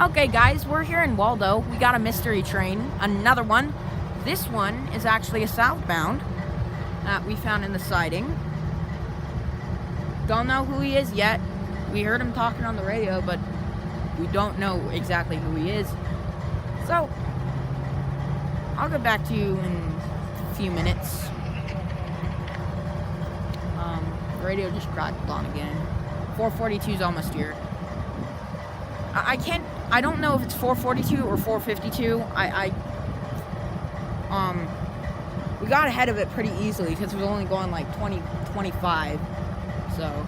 Okay guys, we're here in Waldo. We got a mystery train, another one. This one is actually a southbound that we found in the siding. Don't know who he is yet. We heard him talking on the radio, but we don't know exactly who he is. So, I'll get back to you in a few minutes. The radio just crackled on again. 442 is almost here. I don't know if it's 442 or 452. We got ahead of it pretty easily because it was only going like 20, 25. So,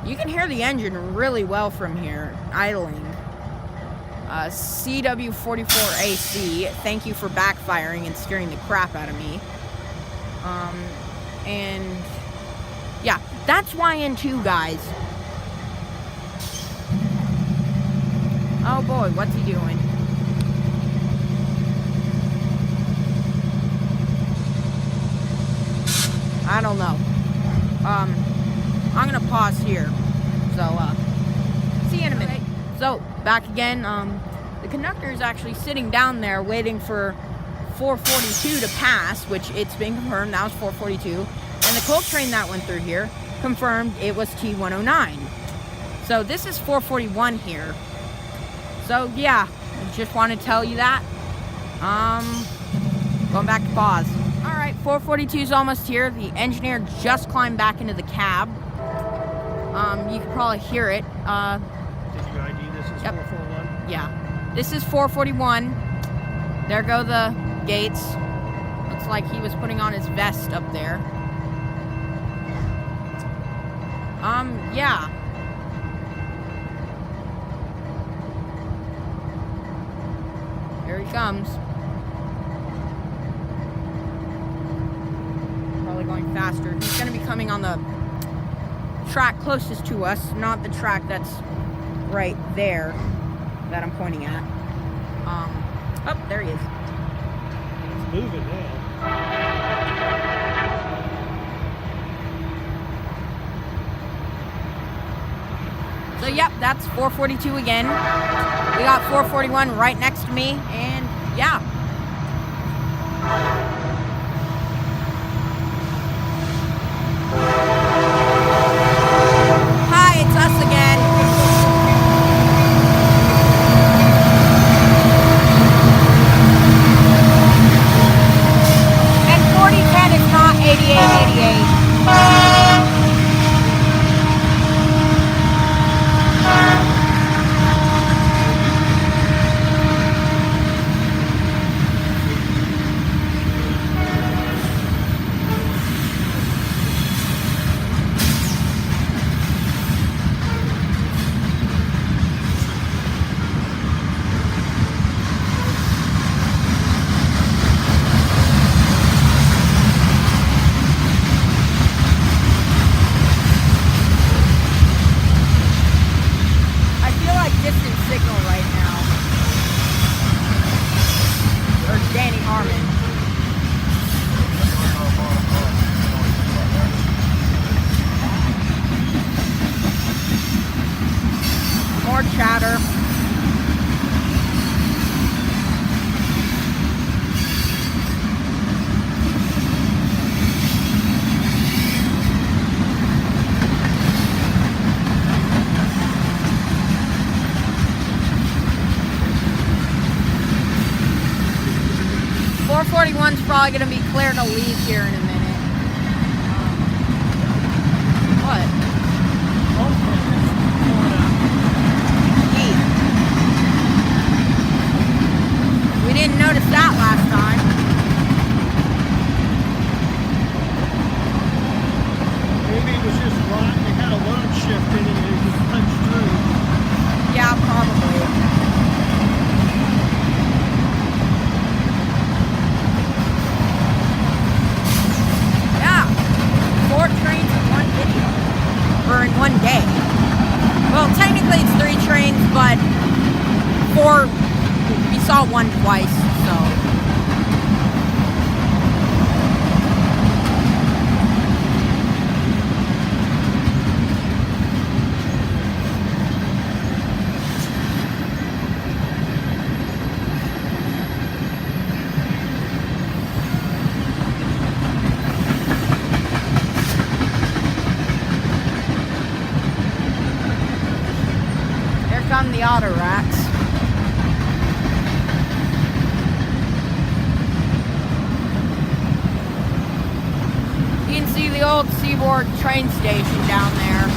you can hear the engine really well from here, idling. CW44AC, thank you for backfiring and scaring the crap out of me. And yeah, that's YN2, guys. Oh boy, what's he doing? I don't know. I'm gonna pause here. So, see you in a minute. So, back again. The conductor is actually sitting down there waiting for 442 to pass, which it's been confirmed that was 442. And the coal train that went through here confirmed it was T109. So this is 441 here. So yeah, I just want to tell you that. Going back to pause. Alright, 442 is almost here. The engineer just climbed back into the cab. You can probably hear it. Did you ID this as 441? Yeah. This is 441. There go the gates. Looks like he was putting on his vest up there. Yeah. Here he comes. Probably going faster. He's going to be coming on the track closest to us, not the track that's right there that I'm pointing at. Oh, there he is. It's moving now. So, yep, that's 442 again. We got 441 right next to me, and yeah. Hi, it's us again. And 4010 is not 8888. More chatter. One's probably going to be clear to leave here in a minute. What? Hey. We didn't notice that last time. Maybe it was just right. They had a load shift in it and it just punched through. Yeah, probably. In one day. Well, technically it's 3 trains, but 4, we saw one twice, so. come the auto racks. You can see the old Seaboard train station down there.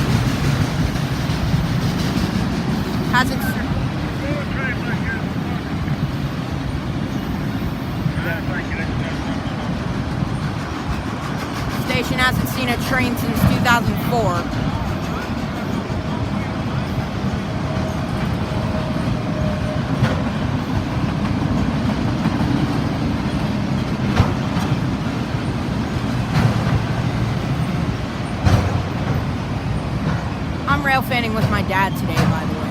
Hasn't. Station hasn't seen a train since 2004. I'm railfanning with my dad today, by the way.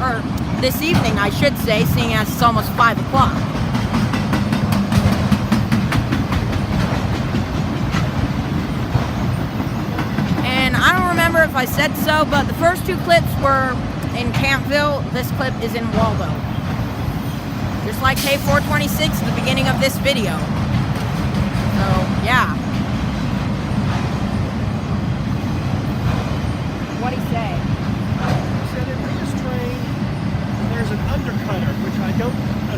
Or this evening, I should say, seeing as it's almost 5 o'clock. And I don't remember if I said so, but the first 2 clips were in Campville. This clip is in Waldo. Just like K426 at the beginning of this video. So, yeah. What'd he say? He said in his train, there's an undercutter, which I'm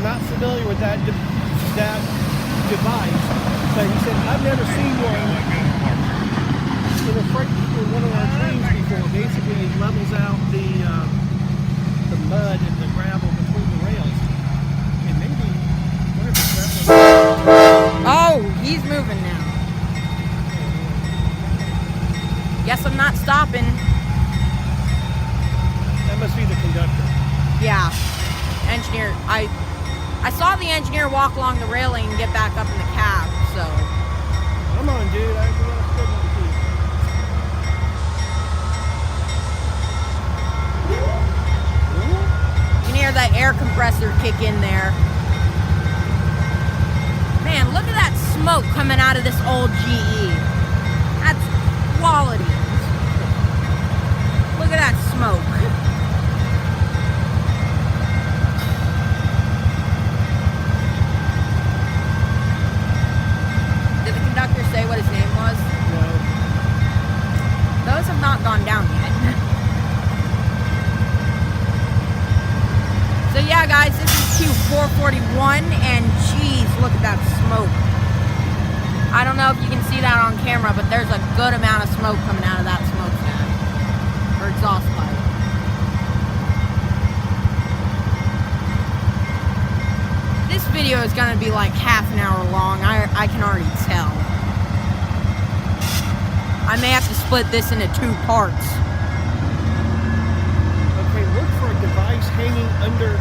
not familiar with that device. But he said, I've never seen one in one of our trains before. Basically, it levels out the mud and the gravel between the rails. And maybe, what if it's that one? Oh, he's moving now. Guess I'm not stopping. That must be the conductor. Yeah, engineer. I saw the engineer walk along the railing and get back up in the cab, so. Come on, dude. I got a good one too. You can hear that air compressor kick in there. Man, look at that smoke coming out of this old GE. That's quality. Look at that smoke. Did the conductor say what his name was? No. Those have not gone down yet. So yeah, guys, this is Q441, and geez, look at that smoke. I don't know if you can see that on camera, but there's a good amount of smoke coming out of that smokestack, or exhaust pipe. This video is going to be like half an hour long, I can already tell. I may have to split this into 2 parts. Okay, look for a device hanging under.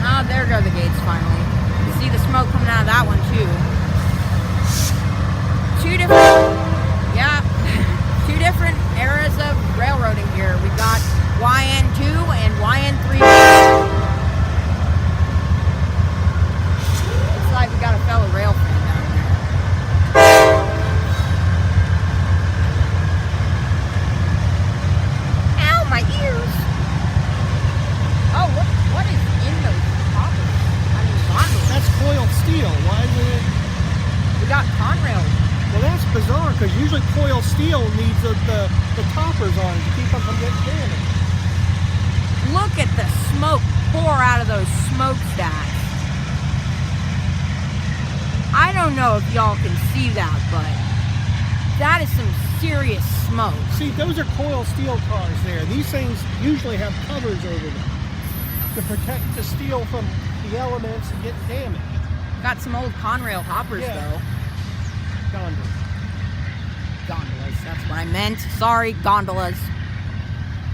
Ah, there go the gates finally. You see the smoke coming out of that one too. 2 different eras of railroading here. We got YN2 and YN3. Looks like we got a fellow rail fan down there. Ow, my ears! Oh, what is in those poppers? I mean, gondolas. That's coiled steel. Why would it? We got Conrail. Well, that's bizarre because usually coiled steel needs the toppers on it to keep them from getting damaged. Look at the smoke pour out of those smokestacks. I don't know if y'all can see that, but that is some serious smoke. See, those are coiled steel cars there. These things usually have covers over them to protect the steel from the elements and getting damaged. Got some old Conrail hoppers, though. Gondolas. Gondolas, that's what I meant. Sorry, gondolas.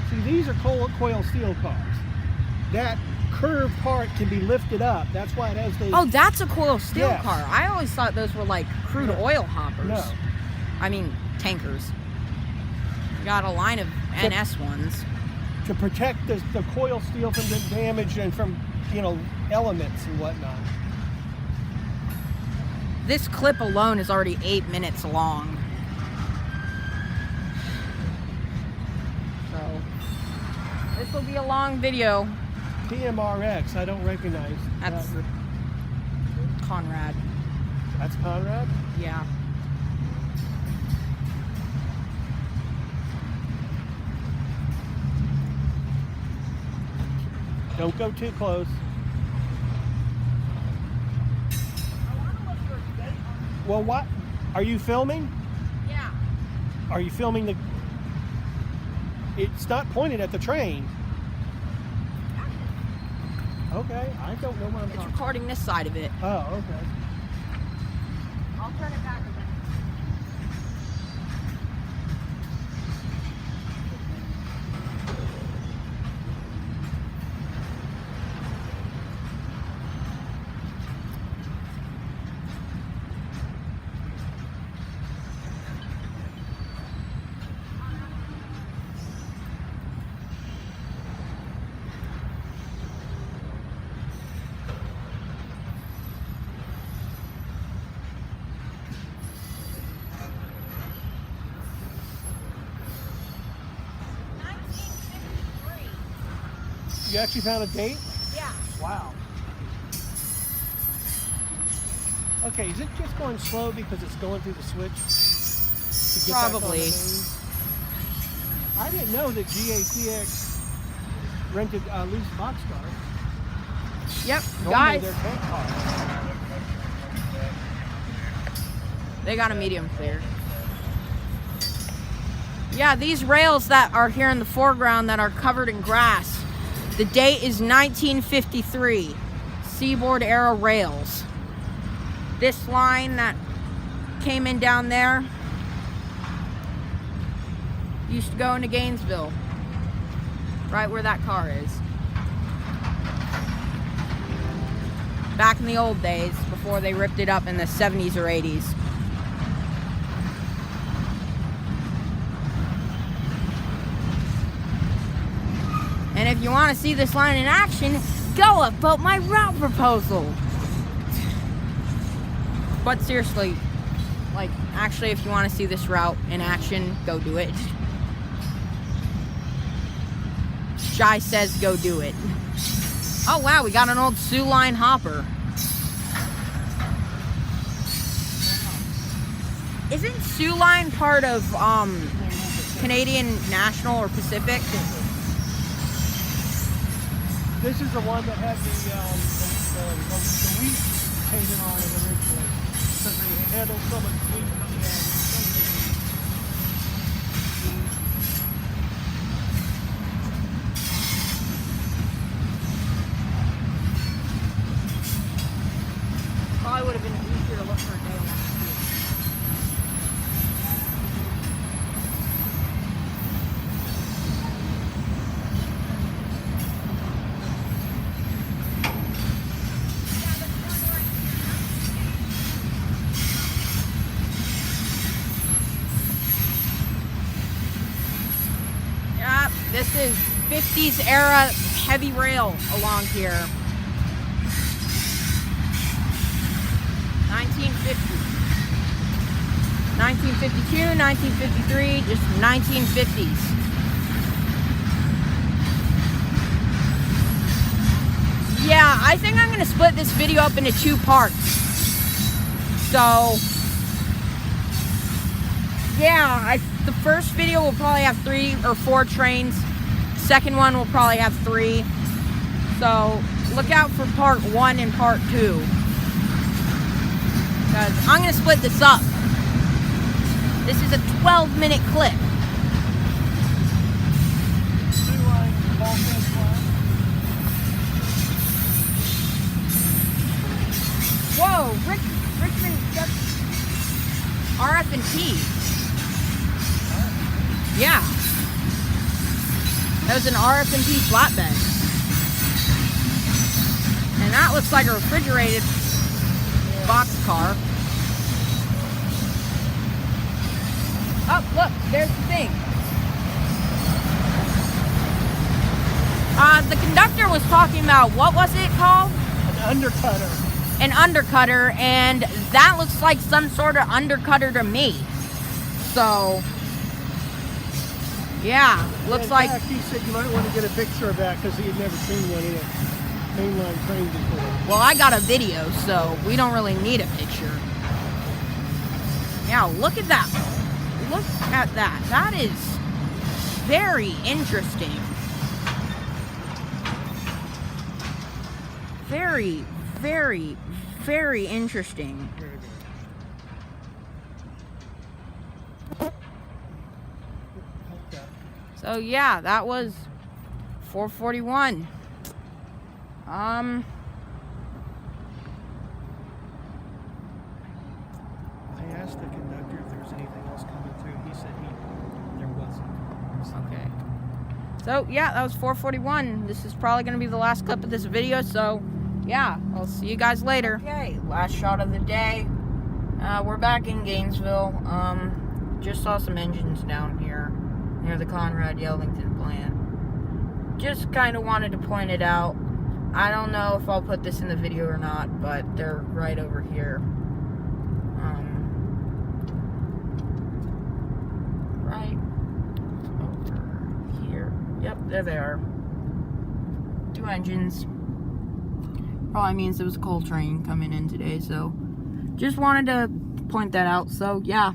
See, these are coiled steel cars. That curved part can be lifted up. That's why it has those. Oh, that's a coiled steel Yes. car. I always thought those were like crude oil hoppers. No. I mean, tankers. Got a line of NS ones. To protect the coil steel from getting damaged and from, elements and whatnot. This clip alone is already 8 minutes long. So, this will be a long video. PMRX, I don't recognize. That's Conrad. That's Conrad? Yeah. Don't go too close. Well, what? Are you filming? Yeah. Are you filming the... It's not pointed at the train. Okay, I don't know what I'm It's talking. recording this side of it. Oh, okay. I'll turn it back again. You actually found a date? Yeah. Wow. Okay, is it just going slow because it's going through the switch? To get back on the Probably. main? I didn't know that GACX rented loose boxcars. Yep, Normally guys. they're tank cars. They got a medium clear. Yeah, these rails that are here in the foreground that are covered in grass, the date is 1953. Seaboard era rails. This line that came in down there used to go into Gainesville, right where that car is. Back in the old days, before they ripped it up in the 70s or 80s. And if you want to see this line in action, go about my route proposal. But seriously, like, actually, if you want to see this route in action, go do it. Jai says go do it. Oh wow, we got an old Sioux Line hopper. Isn't Sioux Line part of Canadian National or Pacific? This is the one that had the wheat painted on it originally, because they handled so much wheat coming out. Probably would have been easier to look for a day on that. This is 50s era heavy rail along here. 1950. 1952, 1953, just 1950s. Yeah, I think I'm going to split this video up into 2 parts. So, yeah, the first video will probably have 3 or 4 trains. Second one will probably have 3. So look out for part 1 and part 2. Because I'm going to split this up. This is a 12-minute clip. Whoa, Richmond RF&T. Yeah. That was an RF&T flatbed. And that looks like a refrigerated boxcar. Oh, look, there's the thing. The conductor was talking about, what was it called? An undercutter. An undercutter, and that looks like some sort of undercutter to me. So, yeah, looks like... In fact, he said you might want to get a picture of that because he had never seen one in a mainline train before. Well, I got a video, so we don't really need a picture. Yeah, look at that. Look at that. That is very interesting. Very, very, very interesting. Very good. Okay. So yeah, that was 441. I asked the conductor if there was anything else coming through. He said there wasn't. Okay. So yeah, that was 441. This is probably going to be the last clip of this video, so yeah, I'll see you guys later. Okay, last shot of the day. We're back in Gainesville. Just saw some engines down here near the Conrad Yellington plant. Just kind of wanted to point it out. I don't know if I'll put this in the video or not, but they're right over here. Right over here. Yep, there they are. 2 engines. Probably means there was a coal train coming in today, so just wanted to point that out. So yeah,